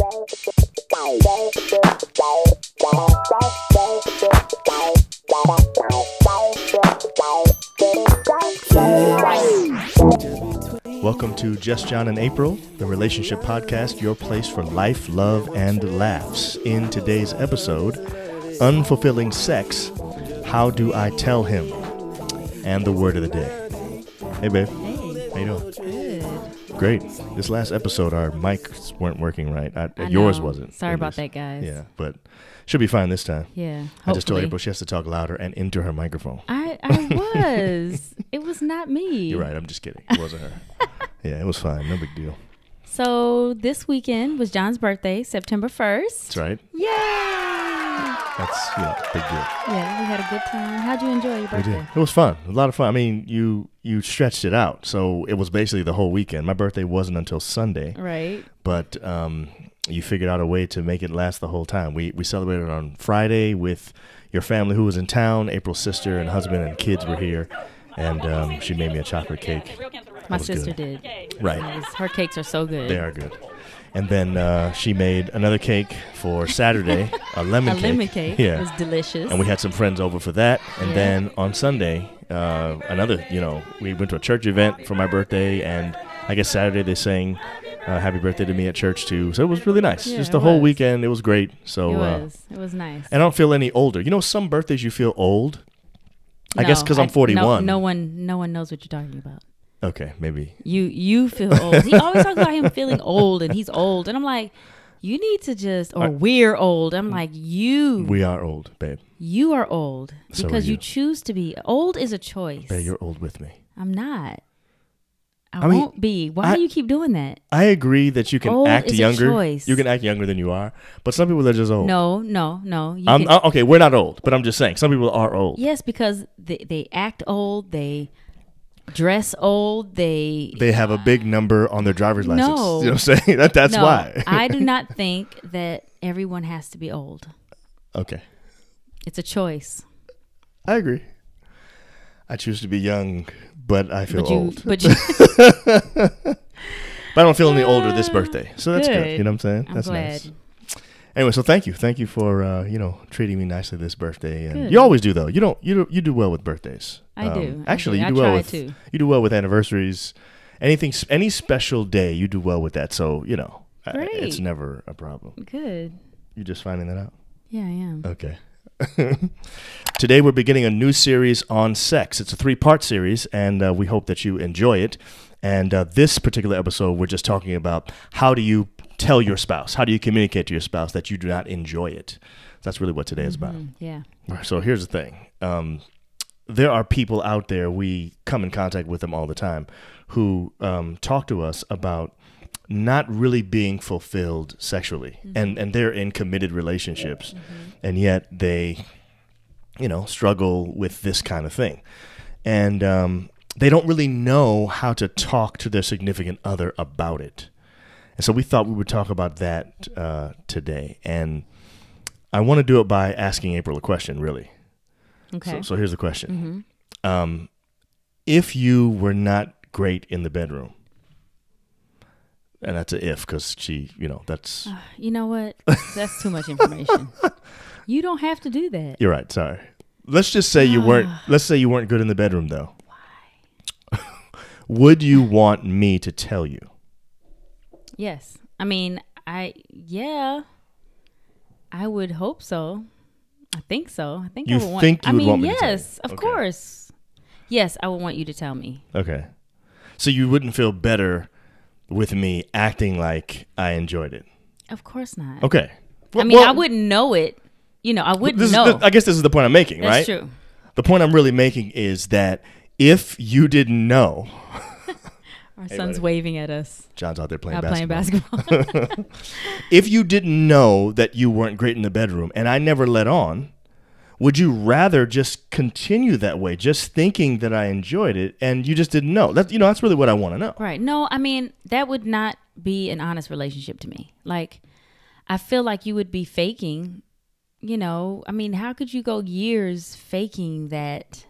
Welcome to Just John and April, the relationship podcast, your place for life, love, and laughs. In today's episode, Unfulfilling Sex, How Do I Tell Him? And the word of the day. Hey, babe. Hey. How you doing? Good. Great. This last episode, our mics weren't working right. I Yours know. wasn't. Sorry about that, guys. Yeah, but should be fine this time. Yeah. Hopefully. I just told April she has to talk louder and into her microphone. I was. It was not me. You're right. I'm just kidding. It wasn't her. Yeah, it was fine. No big deal. So this weekend was John's birthday, September 1st. That's right. Yay! That's, big deal. Yeah, we had a good time. How'd you enjoy your birthday? We did. It was fun. A lot of fun. I mean, you stretched it out. So it was basically the whole weekend. My birthday wasn't until Sunday. Right. But you figured out a way to make it last the whole time. We celebrated on Friday with your family who was in town. April's sister and husband and kids were here. And she made me a chocolate cake. My sister did. Right. Her cakes are so good. They are good. And then she made another cake for Saturday, a lemon cake. A lemon cake. Yeah. It was delicious. And we had some friends over for that. And then on Sunday, another, we went to a church event for my birthday. And I guess Saturday they sang happy birthday to me at church too. So it was really nice. Yeah, just the whole weekend. It was great. So It was nice. And I don't feel any older. Some birthdays you feel old. I guess because I'm 41. No one knows what you're talking about. Okay, maybe. You feel old. He always talks about him feeling old, and he's old. And I'm like, you need to we're old. I'm like, We are old, babe. You are old So because are you. you choose to be. Old is a choice. Babe, you're old with me. I'm not. I won't be. Why do you keep doing that? I agree that you can Old act is a younger. choice. You can act younger than you are, but some people are just old. No. Okay, we're not old, but I'm just saying some people are old. Yes, because they act old. They dress old. They have a big number on their driver's license. No. You know what I'm saying? That's why. I do not think that everyone has to be old. Okay. It's a choice. I agree. I choose to be young, but I feel old. But I don't feel any older this birthday, so that's good. You know what I'm saying? I'm that's glad. Nice. Anyway, so thank you for treating me nicely this birthday, and Good. you always do though. You do well with birthdays. I do. Actually, I you do well try with to. You do well with anniversaries. Any special day, you do well with that. So Great. It's never a problem. Good. You just finding that out? Yeah, I am. Okay. Today we're beginning a new series on sex. It's a 3-part series, and we hope that you enjoy it. And this particular episode, we're just talking about how do you tell your spouse, how do you communicate to your spouse that you do not enjoy it. That's really what today is about. Yeah. So here's the thing. There are people out there, we come in contact with them all the time, who talk to us about not really being fulfilled sexually, and they're in committed relationships, and yet they struggle with this kind of thing, and they don't really know how to talk to their significant other about it. And so we thought we would talk about that today, and I want to do it by asking April a question, really. Okay. So here's the question. If you were not great in the bedroom, and that's a if, because she, that's... You know what? That's too much information. You don't have to do that. You're right. Sorry. Let's just say you weren't. Let's say you weren't good in the bedroom, though. Why? Would you want me to tell you? Yes. I mean, I would hope so. I think so. I think You I would want. think you would want me to tell you? Yes, of Okay. course. Yes, I would want you to tell me. Okay. So you wouldn't feel better with me acting like I enjoyed it? Of course not. Okay. I wouldn't know it. I wouldn't know. I guess this is the point I'm making, right? That's true. The point I'm really making is that if you didn't know... Our Hey, son's buddy. waving at us. John's out there playing Playing basketball. basketball. If you didn't know that you weren't great in the bedroom and I never let on, would you rather just continue that way, just thinking that I enjoyed it and you just didn't know? That's really what I want to know. Right. No, I mean, that would not be an honest relationship to me. Like, I feel like you would be faking, I mean, how could you go years faking that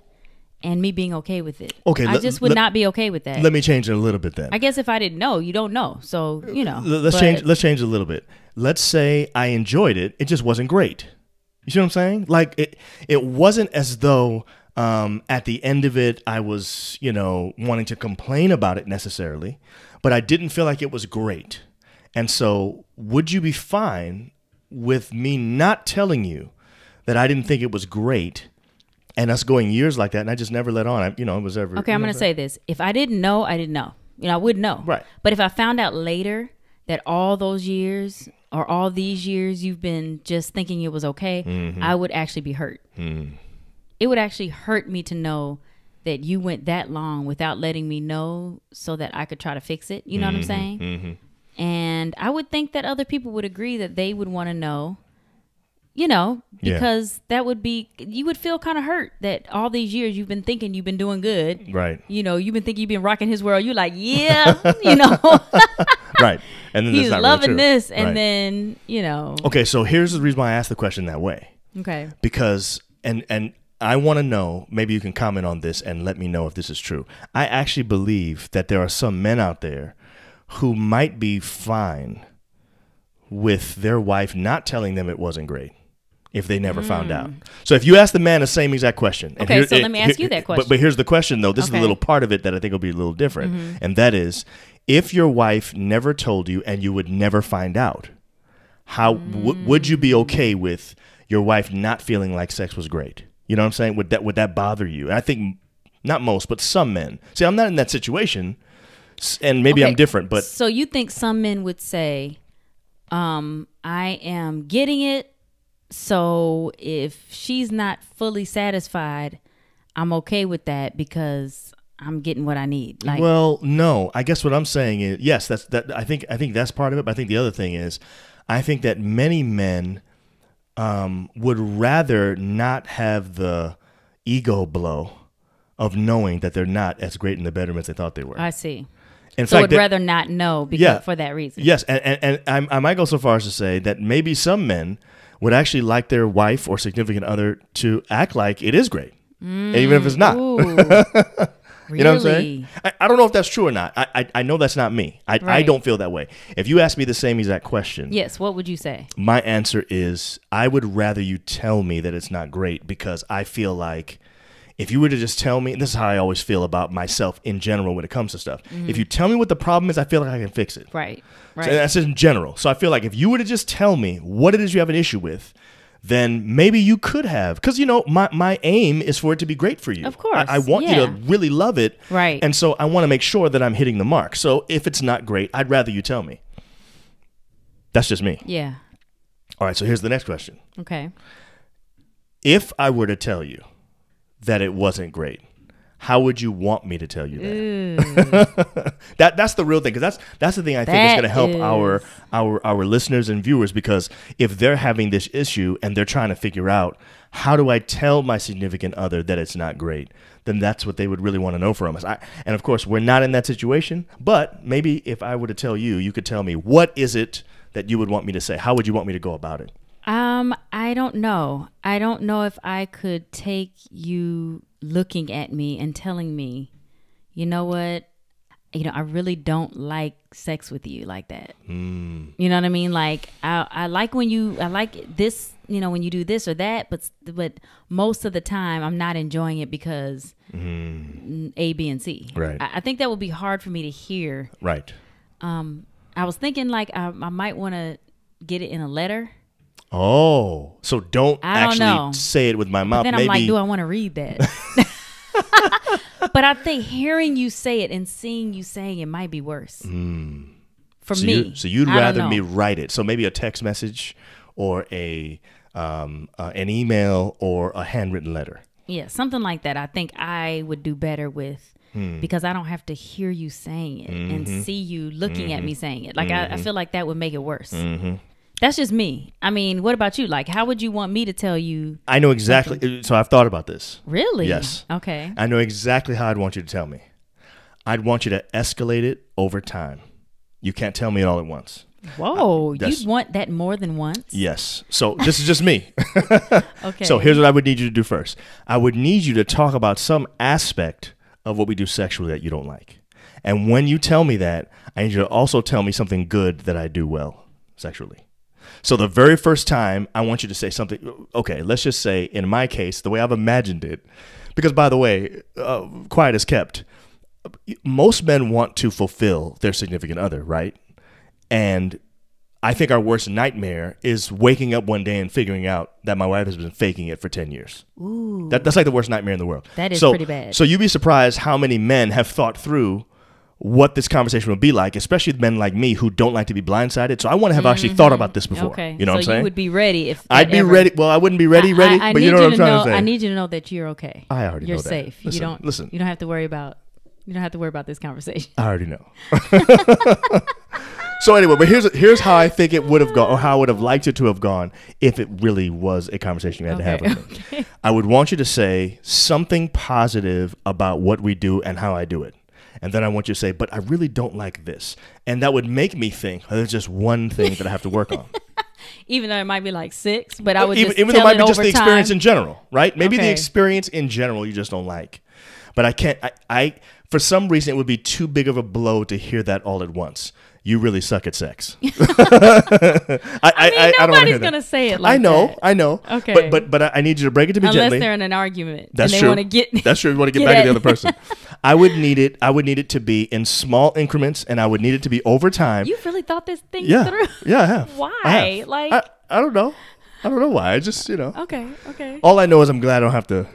and me being okay with it. Okay, I just would not be okay with that. Let me change it a little bit then. I guess if I didn't know, you don't know. So, Let's change it a little bit. Let's say I enjoyed it. It just wasn't great. You see what I'm saying? Like it wasn't as though at the end of it I was, wanting to complain about it necessarily, but I didn't feel like it was great. And so would you be fine with me not telling you that I didn't think it was great and us going years like that and I just never let on? It was ever. Okay, I'm going to say this. If I didn't know, I didn't know. I wouldn't know. Right. But if I found out later that all those years or all these years you've been just thinking it was okay, I would actually be hurt. It would actually hurt me to know that you went that long without letting me know so that I could try to fix it. You know what I'm saying? And I would think that other people would agree that they would want to know, because that would be, you would feel kind of hurt that all these years you've been thinking you've been doing good. Right. You've been thinking you've been rocking his world. You're like, yeah, Right. And then he's not loving really this. And right. then, Okay, so here's the reason why I asked the question that way. Okay. Because, and I want to know, maybe you can comment on this and let me know if this is true. I actually believe that there are some men out there who might be fine with their wife not telling them it wasn't great if they never found out. So if you ask the man the same exact question. Okay, so let me ask you that question. But here's the question, though. This is a little part of it that I think will be a little different. And that is, if your wife never told you and you would never find out, how would you be okay with your wife not feeling like sex was great? You know what I'm saying? Would that bother you? And I think not most, but some men. See, I'm not in that situation, and maybe I'm different. But so you think some men would say, I am getting it, so if she's not fully satisfied, I'm okay with that because I'm getting what I need. Like, well, no. I guess what I'm saying is, yes, I think that's part of it. But I think the other thing is, I think that many men would rather not have the ego blow of knowing that they're not as great in the bedroom as they thought they were. I see. In so fact, would rather not know because for that reason. Yes, and I might go so far as to say that maybe some men would actually like their wife or significant other to act like it is great, even if it's not. Really? You know what I'm saying? I don't know if that's true or not. I know that's not me. I don't feel that way. If you ask me the same exact question, yes, what would you say? My answer is I would rather you tell me that it's not great, because I feel like if you were to just tell me, and this is how I always feel about myself in general when it comes to stuff. If you tell me what the problem is, I feel like I can fix it. Right. So that's in general. So I feel like if you were to just tell me what it is you have an issue with, then maybe you could have, because my aim is for it to be great for you. Of course, I want you to really love it, right? And so I want to make sure that I'm hitting the mark. So if it's not great, I'd rather you tell me. That's just me. Yeah. All right. So here's the next question. Okay. If I were to tell you that it wasn't great, how would you want me to tell you that? That's the real thing, because that's the thing I think is going to help our listeners and viewers, because if they're having this issue and they're trying to figure out how do I tell my significant other that it's not great, then that's what they would really want to know from us. And of course, we're not in that situation, but maybe if I were to tell you, you could tell me, what is it that you would want me to say? How would you want me to go about it? I don't know. I don't know if I could take you looking at me and telling me, you know what, I really don't like sex with you like that. You know what I mean? Like I like I like this, when you do this or that, but most of the time I'm not enjoying it because A, B, and C. Right. I think that would be hard for me to hear. Right. I was thinking like I might want to get it in a letter. Oh, so don't actually say it with my mouth. But then I'm like, do I want to read that? But I think hearing you say it and seeing you saying it might be worse for me. So you'd rather me write it. So maybe a text message or an email or a handwritten letter. Yeah, something like that. I think I would do better with, because I don't have to hear you saying it and see you looking at me saying it. Like I feel like that would make it worse. That's just me. I mean, what about you? Like, how would you want me to tell you? I know exactly. Something? So I've thought about this. Really? Yes. Okay. I know exactly how I'd want you to tell me. I'd want you to escalate it over time. You can't tell me it all at once. Whoa, you'd want that more than once? Yes. So this is just me. Okay. So here's what I would need you to do first. I would need you to talk about some aspect of what we do sexually that you don't like. And when you tell me that, I need you to also tell me something good that I do well sexually. So the very first time, I want you to say something. Okay, let's just say, in my case, the way I've imagined it, because, by the way, quiet as kept, most men want to fulfill their significant other, right? And I think our worst nightmare is waking up one day and figuring out that my wife has been faking it for 10 years. Ooh. That's like the worst nightmare in the world. That is pretty bad. So you'd be surprised how many men have thought through what this conversation would be like, especially men like me who don't like to be blindsided. So I want to have actually thought about this before. Okay. You know what I'm saying? So you would be ready if I'd be ready. Well, I wouldn't be ready, I but you know what I'm trying to say. I need you to know that you're okay. I already you're know that. safe. Listen, listen. You don't have to worry about this conversation. I already know. So anyway, but here's how I think it would have gone, or how I would have liked it to have gone if it really was a conversation you had to have with me. I would want you to say something positive about what we do and how I do it. And then I want you to say, but I really don't like this. And that would make me think, oh, there's just one thing that I have to work on. Even though it might be like 6, but I would even just though it might be just the time. experience in general, right? Maybe the experience in general you just don't like. But I can't, I for some reason, it would be too big of a blow to hear that all at once. You really suck at sex. I mean, nobody's going to say it like that. I know. Okay. But I need you to break it to me gently. gently. Unless they're in an argument. That's and true. That's true. You want to get back at the other person. I would need it to be in small increments, and I would need it to be over time. You really thought this thing yeah. through? Yeah, I have. Why? I have. Like I don't know. I don't know why. I just, Okay. All I know is I'm glad I don't have to,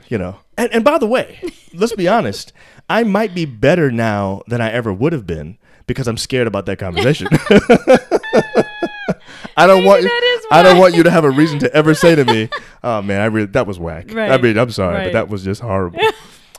And by the way, let's be honest. I might be better now than I ever would have been because I'm scared about that conversation. I don't want you to have a reason to ever say to me, "Oh man, that was whack." Right. I mean, I'm sorry, but that was just horrible.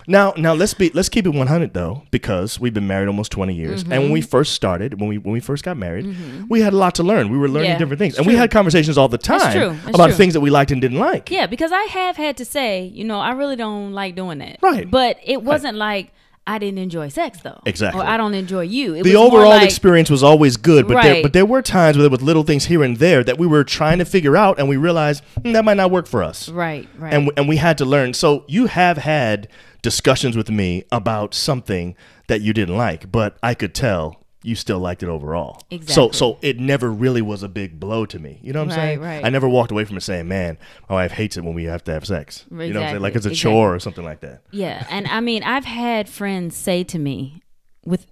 Now let's keep it 100 though, because we've been married almost 20 years, and when we first started, when we first got married, we had a lot to learn. We were learning different things, and we had conversations all the time about things that we liked and didn't like. Yeah, because I have had to say, I really don't like doing that. Right. But it wasn't like I didn't enjoy sex though. Exactly. Or I don't enjoy you. The overall experience was always good, but there were times where there was little things here and there that we were trying to figure out, and we realized that might not work for us. Right. And we had to learn. So you have had discussions with me about something that you didn't like, but I could tell you still liked it overall. Exactly. So it never really was a big blow to me. You know what I'm saying? Right. I never walked away from it saying, man, my wife hates it when we have to have sex. Exactly. You know what I'm saying? Like it's a chore or something like that. Yeah. And I mean, I've had friends say to me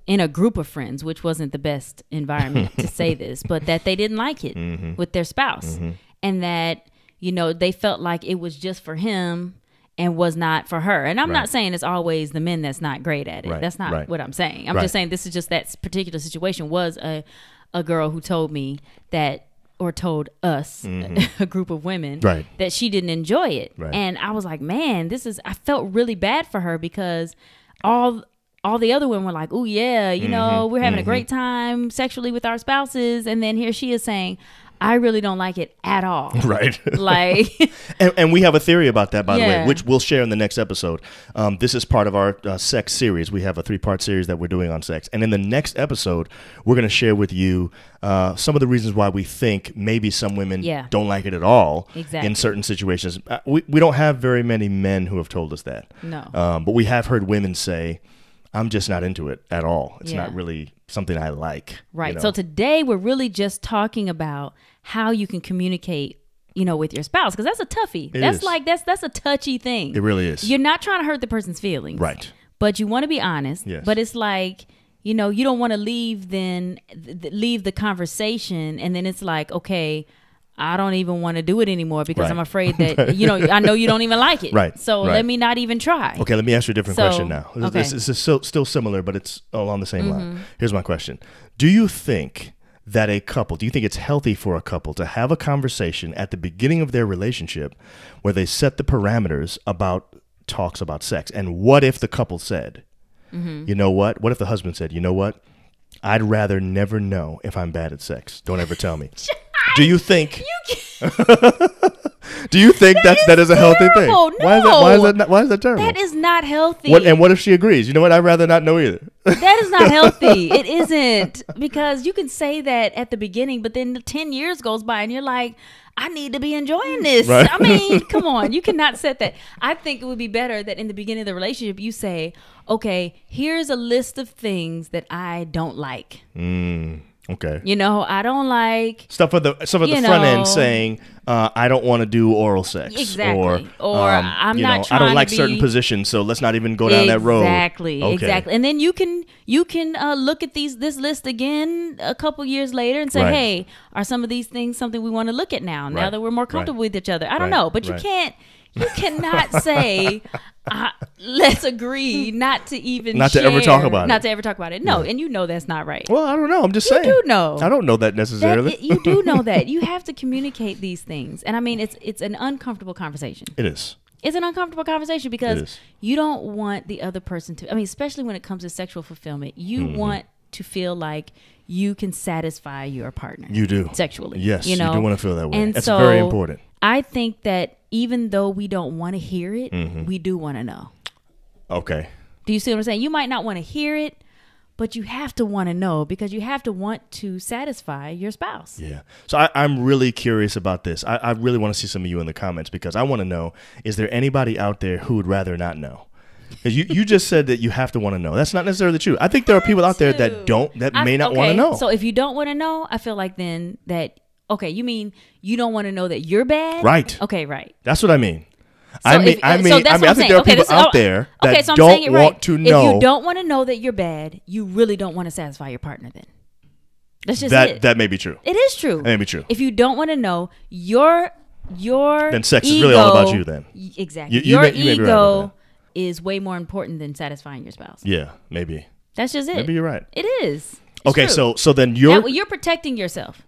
in a group of friends, which wasn't the best environment to say this, but that they didn't like it with their spouse. And that, they felt like it was just for him and was not for her. And I'm not saying it's always the men that's not great at it. That's not what I'm saying. I'm just saying this is just that particular situation was a girl who told me that, or told us, a group of women, that she didn't enjoy it. And I was like, man, I felt really bad for her because all the other women were like, oh yeah, we're having a great time sexually with our spouses. And then here she is saying, I really don't like it at all. Right. Like, and we have a theory about that, by the way, which we'll share in the next episode. This is part of our sex series. We have a 3-part series that we're doing on sex. And in the next episode, we're going to share with you some of the reasons why we think maybe some women don't like it at all in certain situations. We don't have very many men who have told us that. No. But we have heard women say, I'm just not into it at all. It's not really something I like. Right. So today we're really just talking about how you can communicate, with your spouse, because that's a toughie. That's a touchy thing. It really is. You're not trying to hurt the person's feelings. Right. But you want to be honest. Yes. But it's like, you don't want to leave the conversation and then it's like, okay, I don't even want to do it anymore because I'm afraid that, I know you don't even like it. Right. So let me not even try. Okay, let me ask you a different question now. Okay. This is still similar, but it's along the same line. Here's my question. Do you think it's healthy for a couple to have a conversation at the beginning of their relationship where they set the parameters about talks about sex? And what if the couple said, you know what? What if the husband said, you know what? I'd rather never know if I'm bad at sex. Don't ever tell me. Do you think? Do you think that is a healthy thing? No. Why is that terrible? That is not healthy. What if she agrees? You know what? I'd rather not know either. That is not healthy. It isn't, because you can say that at the beginning, but then 10 years goes by and you're like, I need to be enjoying this. Right. I mean, come on. You cannot set that. I think it would be better that in the beginning of the relationship, you say, okay, here's a list of things that I don't like. Okay. You know, I don't like Stuff at the front end saying, I don't want to do oral sex. Exactly. Or I'm you not know, trying I don't like to be... certain positions, so let's not even go down that road. Exactly. Okay. Exactly. And then you can look at this list again a couple years later and say, Right. hey, are some of these things something we want to look at now Right. that we're more comfortable Right. with each other? I don't Right. know, but you cannot say, let's agree not to even Not to ever talk about it. Not to ever talk about it. No, and you know that's not right. Well, I don't know. I'm just You saying. do know. I don't know that necessarily. You do know that. You have to communicate these things. And I mean, it's an uncomfortable conversation. It is. It's an uncomfortable conversation It because is. you don't want the other person to, I mean, especially when it comes to sexual fulfillment, you want to feel like you can satisfy your partner. You do. Sexually. Yes, you know? you do want to feel that way. And That's so very important. I think that even though we don't want to hear it, we do want to know. Okay. Do you see what I'm saying? You might not want to hear it, but you have to want to know because you have to want to satisfy your spouse. Yeah. So I'm really curious about this. I really want to see some of you in the comments because I want to know, is there anybody out there who would rather not know? Because you just said that you have to want to know. That's not necessarily true. I think there are people out there that may not want to know. So if you don't want to know, I feel like then that, okay, you mean you don't want to know that you're bad? Right. Okay, right. That's what I mean. So I think there are people out there that don't want to know. If you don't want to know that you're bad, you really don't want to satisfy your partner then. That's just it. That may be true. It is true. That may be true. If you don't want to know, your then sex is really all about you then. Exactly. You may be right about that. Is way more important than satisfying your spouse. Yeah, maybe. That's just it. Maybe you're right. It is. It's okay, true. so then you're protecting yourself.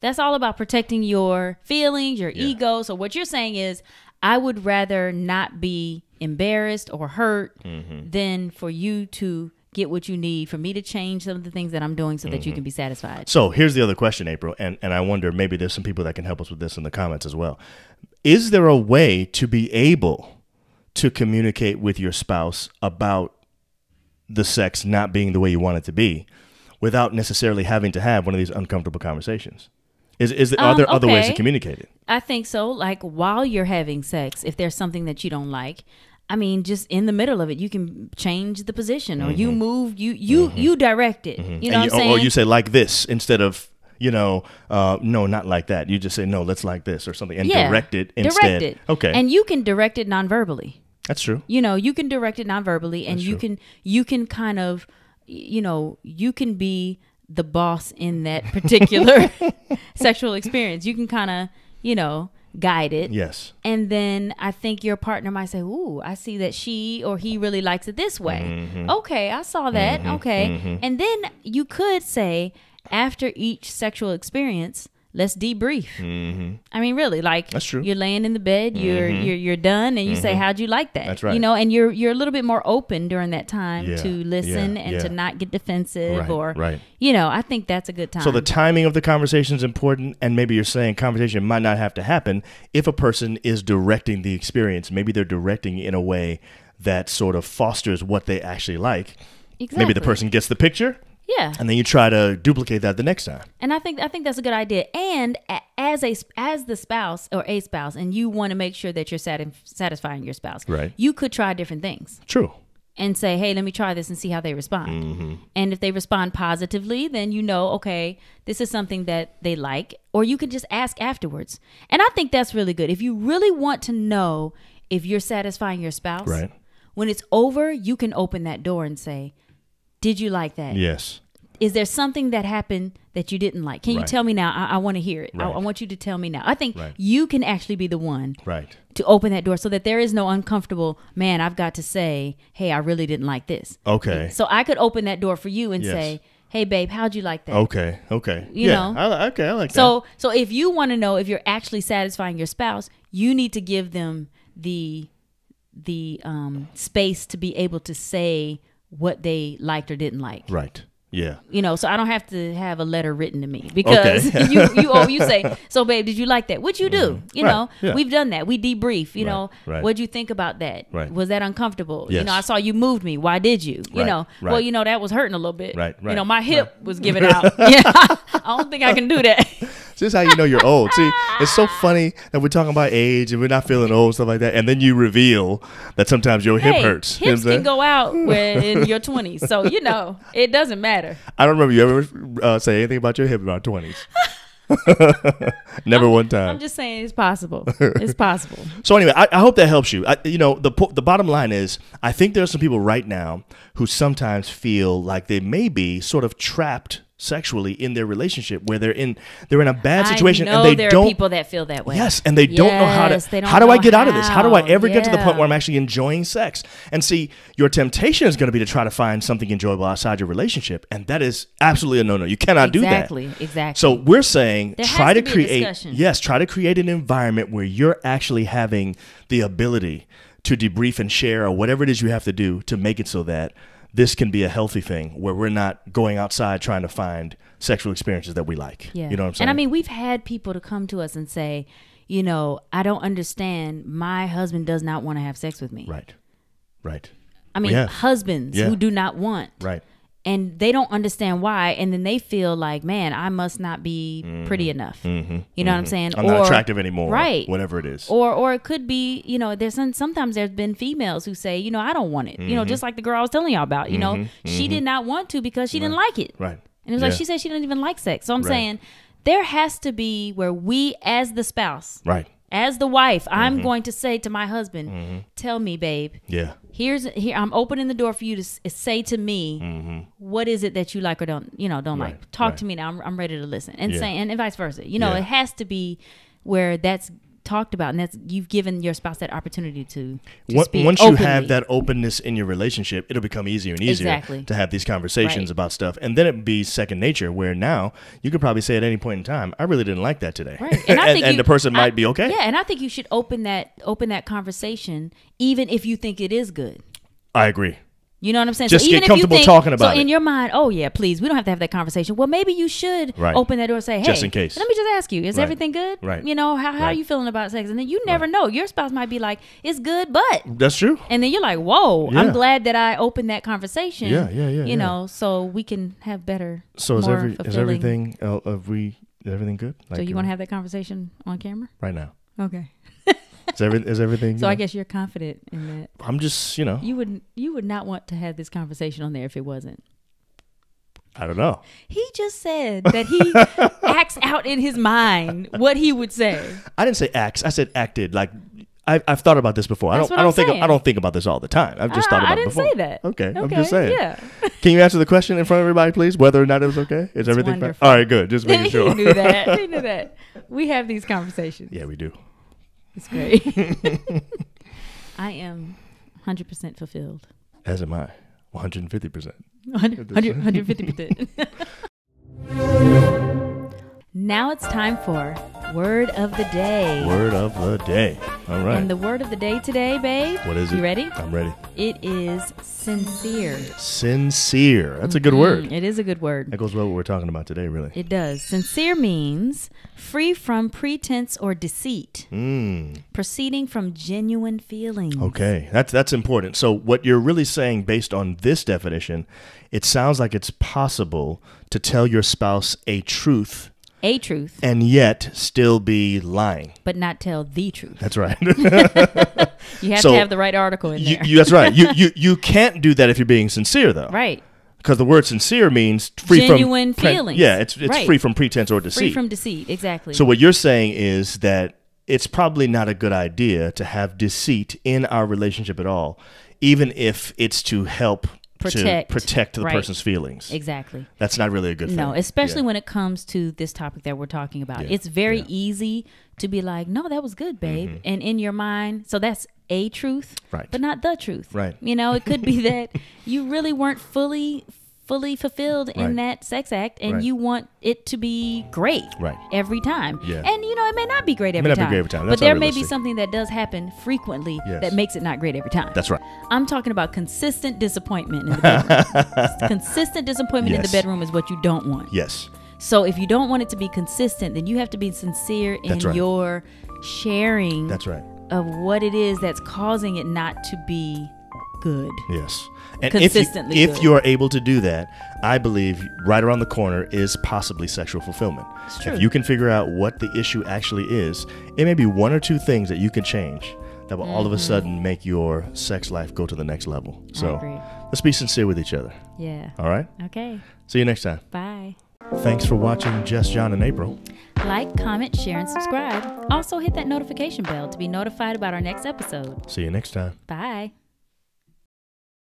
That's all about protecting your feelings, your ego. So what you're saying is, I would rather not be embarrassed or hurt than for you to get what you need, for me to change some of the things that I'm doing so that you can be satisfied. So here's the other question, April, and I wonder, maybe there's some people that can help us with this in the comments as well. Is there a way to be able to communicate with your spouse about the sex not being the way you want it to be without necessarily having to have one of these uncomfortable conversations? Are there other ways to communicate it? I think so. Like while you're having sex, if there's something that you don't like, I mean, just in the middle of it, you can change the position or you move, you direct it. You know what I'm saying? Or you say like this instead of, no, not like that. You just say, no, let's like this or something and direct it instead. Direct it. Okay. And you can direct it non-verbally. That's true. You can direct it non-verbally and you can kind of, you can be the boss in that particular sexual experience. You can kind of, guide it. Yes. And then I think your partner might say, ooh, I see that she or he really likes it this way. Okay, I saw that. Okay. And then you could say, after each sexual experience, let's debrief. I mean, really, like that's true. You're laying in the bed, you're done, and you say, "How'd you like that?" That's right. And you're a little bit more open during that time to listen and to not get defensive I think that's a good time. So the timing of the conversation is important, and maybe you're saying conversation might not have to happen if a person is directing the experience. Maybe they're directing in a way that sort of fosters what they actually like. Exactly. Maybe the person gets the picture. Yeah. And then you try to duplicate that the next time. And I think that's a good idea. And as the spouse or a spouse, and you want to make sure that you're satisfying your spouse, right? You could try different things. True. And say, hey, let me try this and see how they respond. And if they respond positively, then okay, this is something that they like. Or you could just ask afterwards. And I think that's really good. If you really want to know if you're satisfying your spouse, right? When it's over, you can open that door and say, did you like that? Yes. Is there something that happened that you didn't like? Can you tell me now? I want to hear it. Right. I want you to tell me now. I think you can actually be the one right. to open that door so that there is no uncomfortable, man, I've got to say, hey, I really didn't like this. Okay. So I could open that door for you and say, hey, babe, how'd you like that? Okay. You know? I like that. So if you want to know if you're actually satisfying your spouse, you need to give them the space to be able to say what they liked or didn't like. Right. Yeah. You know, so I don't have to have a letter written to me because you say, so babe, did you like that? What'd you do? You know, we've done that. We debrief, you know, what'd you think about that? Was that uncomfortable? Yes. You know, I saw you moved me. Why did you? You know, well, you know, that was hurting a little bit. You know, my hip was giving out. Yeah. I don't think I can do that. This is how you know you're old. See, it's so funny that we're talking about age and we're not feeling old, stuff like that. And then you reveal that sometimes your hip hurts. Hips can go out in your 20s. So, you know, it doesn't matter. I don't remember you ever say anything about your hip in our 20s. Never one time. I'm just saying it's possible. It's possible. So anyway, I hope that helps you. You know, the bottom line is I think there are some people right now who sometimes feel like they may be sort of trapped sexually in their relationship where they're in a bad situation and they there don't. Are people that feel that way. Yes, and they don't know how to. How do I get out of this? How do I ever get to the point where I'm actually enjoying sex? And see, your temptation is going to be to try to find something enjoyable outside your relationship, and that is absolutely a no-no. You cannot do that. Exactly. So we're saying try to create an environment where you're actually having the ability to debrief and share or whatever it is you have to do to make it so that this can be a healthy thing where we're not going outside trying to find sexual experiences that we like. Yeah. You know what I'm saying? And I mean, we've had people to come to us and say, you know, I don't understand. My husband does not want to have sex with me. Right. I mean, husbands who do not want. Right. And they don't understand why. And then they feel like, man, I must not be pretty enough. You know what I'm saying? I'm not attractive anymore. Right. Whatever it is. Or it could be, you know, sometimes there's been females who say, you know, I don't want it. You know, just like the girl I was telling y'all about, you know, she did not want to because she didn't like it. Right. And it was like, she said she didn't even like sex. So I'm saying there has to be where we as the spouse. Right. As the wife, I'm going to say to my husband, tell me, babe. Yeah. Here, I'm opening the door for you to say to me, what is it that you like or don't like? Talk to me now. I'm ready to listen. And say, and vice versa. You know, it has to be where that's talked about, and that's you've given your spouse that opportunity to speak once openly. You have that openness in your relationship, it'll become easier and easier to have these conversations about stuff, and then it'd be second nature where now you could probably say at any point in time, I really didn't like that today, and I think the person might be okay. Yeah, and I think you should open that conversation even if you think it is good. I agree. You know what I'm saying? Just so get comfortable talking about it. So in your mind, oh yeah, please, we don't have to have that conversation. Well, maybe you should open that door and say, hey, just in case. Let me just ask you, is everything good? Right. You know, how are you feeling about sex? And then you never know. Your spouse might be like, it's good, but. That's true. And then you're like, whoa, I'm glad that I opened that conversation. Yeah. You know, so we can have better, so is everything good? So you want to have that conversation on camera? Right now. Okay. Is everything? So I guess you're confident in that. I'm just, you know. You would not want to have this conversation on there if it wasn't. I don't know. He just said that he acts out in his mind what he would say. I didn't say acts. I said acted. Like I've thought about this before. I don't think about this all the time. I've just thought about it before. I didn't say that. Okay. I'm just saying. Yeah. Can you answer the question in front of everybody, please? Whether or not it was okay? Is everything fine? All right, good. Just making sure. He knew that. He knew that. We have these conversations. Yeah, we do. It's great. I am 100% fulfilled. As am I. 150%. 150%. Now it's time for Word of the Day. Word of the Day. All right. And the word of the day today, babe. What is it? You ready? I'm ready. It is sincere. Sincere. That's a good word. It is a good word. That goes well with what we're talking about today, really. It does. Sincere means free from pretense or deceit. Proceeding from genuine feelings. Okay. That's important. So what you're really saying based on this definition, it sounds like it's possible to tell your spouse a truth. A truth. And yet still be lying. But not tell the truth. That's right. You have to have the right article in there. That's right. You can't do that if you're being sincere, though. Right. Because the word sincere means free genuine feelings. Yeah, it's free from pretense or deceit. Free from deceit, exactly. So what you're saying is that it's probably not a good idea to have deceit in our relationship at all, even if it's to help protect the person's feelings. Exactly. That's not really a good thing. No, especially when it comes to this topic that we're talking about. Yeah. It's very easy to be like, no, that was good, babe. And in your mind, so that's a truth, but not the truth. Right. You know, it could be that you really weren't fully fully fulfilled in that sex act, and you want it to be great every time. Yeah. And it may not be great every time. That's but there may be something that does happen frequently that makes it not great every time. That's right. I'm talking about consistent disappointment in the bedroom. Consistent disappointment in the bedroom is what you don't want. Yes. So if you don't want it to be consistent, then you have to be sincere in your sharing of what it is that's causing it not to be good. Yes. And consistently if you are able to do that, I believe right around the corner is possibly sexual fulfillment. It's true. If you can figure out what the issue actually is, it may be one or two things that you can change that will all of a sudden make your sex life go to the next level. So let's be sincere with each other. Yeah. All right? Okay. See you next time. Bye. Thanks for watching Jess, John, and April. Like, comment, share, and subscribe. Also hit that notification bell to be notified about our next episode. See you next time. Bye.